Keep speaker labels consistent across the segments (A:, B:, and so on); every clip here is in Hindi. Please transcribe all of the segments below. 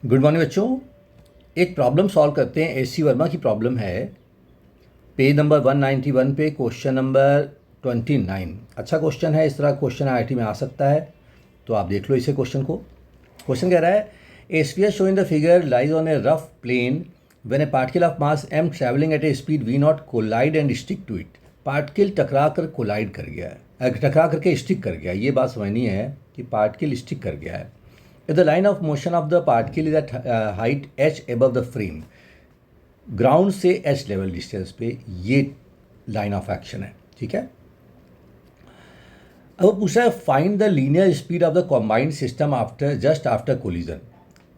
A: गुड मॉर्निंग बच्चों। एक प्रॉब्लम सॉल्व करते हैं। एस सी वर्मा की प्रॉब्लम है, पेज नंबर 191 पे क्वेश्चन नंबर 29। अच्छा क्वेश्चन है, इस तरह क्वेश्चन आईआईटी में आ सकता है, तो आप देख लो इसे क्वेश्चन को। क्वेश्चन कह रहा है, a sphere showing the figure lies on a rough plane when a particle of mass m travelling at a speed v not collide and stick to it. Particle टकरा कर कोलाइड कर गया है, टकरा करके स्टिक कर गया। ये बात समझनी है कि पार्टिकल स्टिक कर गया है। If the line of motion of the particle is at height h above the frame, ground से h लेवल डिस्टेंस पे ये लाइन ऑफ एक्शन है, ठीक है। अब वो पूछ रहा है find the linear speed of the combined system after just after collision.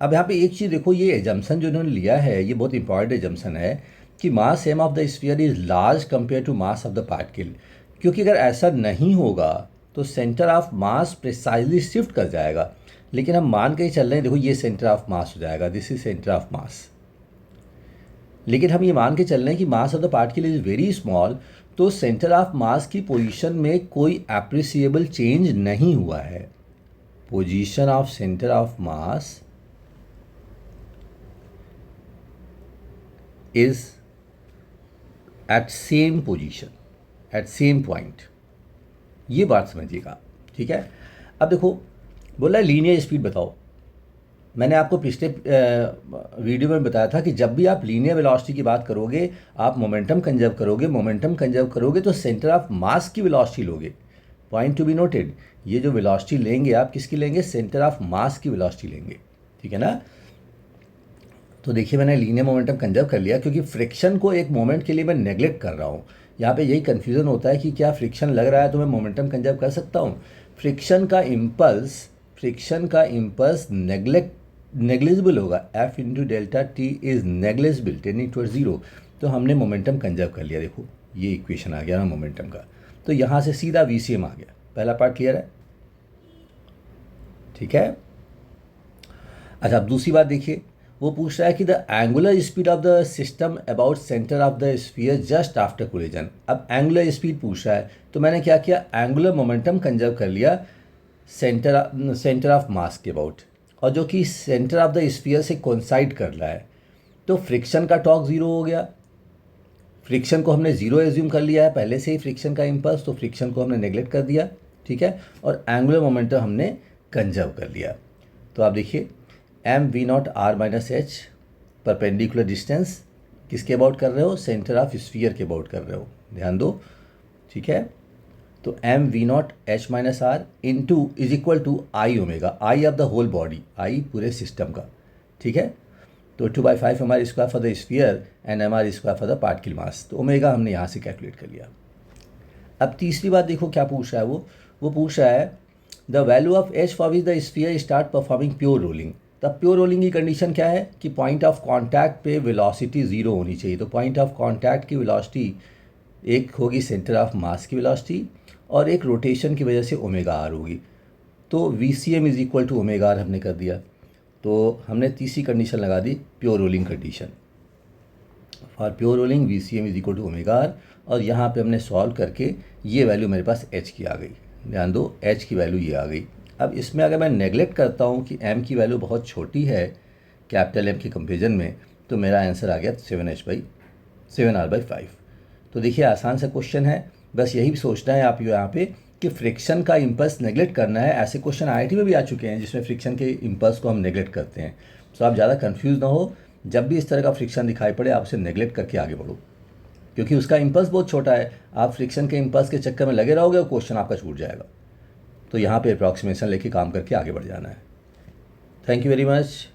A: अब यहाँ पे एक चीज़ देखो, ये एजम्पशन जो इन्होंने लिया है ये बहुत इंपॉर्टेंट एजम्पशन है कि mass m of the sphere is large compare to mass of the particle. क्योंकि अगर ऐसा नहीं होगा तो centre of mass precisely shift कर जाएगा, लेकिन हम मान के ही चल रहे हैं, देखो ये सेंटर ऑफ मास हो जाएगा, this is centre of mass. लेकिन हम ये मान के चल रहे हैं कि mass of the particle is very small, तो सेंटर ऑफ मास की पोजीशन में कोई एप्रिसिएबल चेंज नहीं हुआ है। Position of centre of mass is at same position, at same point. ये बात समझिएगा, ठीक है। अब देखो बोला लीनियर स्पीड बताओ। मैंने आपको पिछले वीडियो में बताया था कि जब भी आप लीनियर वेलोसिटी की बात करोगे, आप मोमेंटम कंजर्व करोगे। मोमेंटम कंजर्व करोगे तो सेंटर ऑफ मास की वेलोसिटी लोगे। पॉइंट टू बी नोटेड, ये जो वेलोसिटी लेंगे आप किसकी लेंगे? सेंटर ऑफ मास की वेलोसिटी लेंगे, ठीक है ना। तो देखिए मैंने लीनियर मोमेंटम कंजर्व कर लिया क्योंकि फ्रिक्शन को एक मोमेंट के लिए मैं नेग्लेक्ट कर रहा हूँ। यहाँ पे यही कन्फ्यूज़न होता है कि क्या फ्रिक्शन लग रहा है तो मैं मोमेंटम कंजर्व कर सकता हूँ। फ्रिक्शन का इम्पल्स नेग्लिजिबल होगा। F into delta T is negligible tending towards zero. तो हमने मोमेंटम कंजर्व कर लिया। देखो ये इक्वेशन आ गया ना मोमेंटम का, तो यहाँ से सीधा VCM आ गया। पहला पार्ट क्लियर है, ठीक है। अच्छा अब दूसरी बात देखिए, वो पूछ रहा है कि the angular speed of the system about centre of the sphere just after collision. अब एंगुलर स्पीड पूछ रहा है तो मैंने क्या किया, एंगुलर मोमेंटम कंजर्व कर लिया सेंटर ऑफ मास के अबाउट, और जो कि सेंटर ऑफ द स्फीयर से कोइंसाइड कर रहा है। तो फ्रिक्शन का टॉर्क ज़ीरो हो गया। फ्रिक्शन को हमने ज़ीरो एज्यूम कर लिया है पहले से ही फ्रिक्शन का इम्पल्स, तो फ्रिक्शन को हमने नेग्लेक्ट कर दिया, ठीक है। और एंगुलर मोमेंटम हमने कंजर्व कर लिया। तो आप देखिए mv0 r minus H perpendicular distance किसके अबाउट कर रहे हो? सेंटर ऑफ स्फीयर के अबाउट कर रहे हो, ध्यान दो, ठीक है। तो mv0 h minus R into is equal to I omega, I of the whole body, I पूरे सिस्टम का, ठीक है। तो 2/5 M R square for the sphere and M R square for the particle mass. तो ओमेगा हमने यहाँ से कैलकुलेट कर लिया। अब तीसरी बात देखो क्या पूछ रहा है वो पूछ रहा है the value of H for which the sphere start performing pure rolling. तब प्योर रोलिंग की कंडीशन क्या है कि पॉइंट ऑफ कांटेक्ट पे वेलोसिटी ज़ीरो होनी चाहिए। तो पॉइंट ऑफ कांटेक्ट की वेलोसिटी एक होगी सेंटर ऑफ मास की वेलोसिटी और एक रोटेशन की वजह से ओमेगा आर होगी। तो VCM is equal to omega R हमने कर दिया। तो हमने तीसरी कंडीशन लगा दी pure rolling condition. For pure rolling VCM is equal to omega R, और यहाँ पे हमने सॉल्व करके ये वैल्यू मेरे पास H की आ गई। ध्यान दो H की वैल्यू ये आ गई। अब इसमें अगर मैं नेग्लेक्ट करता हूँ कि M की वैल्यू बहुत छोटी है कैपिटल M के कंपेरिजन में, तो मेरा आंसर आ गया 7r/5। तो देखिए आसान सा क्वेश्चन है, बस यही सोचना है आप यहाँ पे कि फ्रिक्शन का इम्पल्स नेग्लेक्ट करना है। ऐसे क्वेश्चन IIT में भी आ चुके हैं जिसमें फ्रिक्शन के इम्पल्स को हम नेग्लेक्ट करते हैं। तो आप ज़्यादा कंफ्यूज ना हो, जब भी इस तरह का फ्रिक्शन दिखाई पड़े आप उसे नेग्लेक्ट करके आगे बढ़ो, क्योंकि उसका इम्पल्स बहुत छोटा है। आप फ्रिक्शन के इम्पल्स के चक्कर में लगे रहोगे और क्वेश्चन आपका छूट जाएगा। तो यहाँ पे अप्रॉक्सीमेशन लेके काम करके आगे बढ़ जाना है। Thank you very much.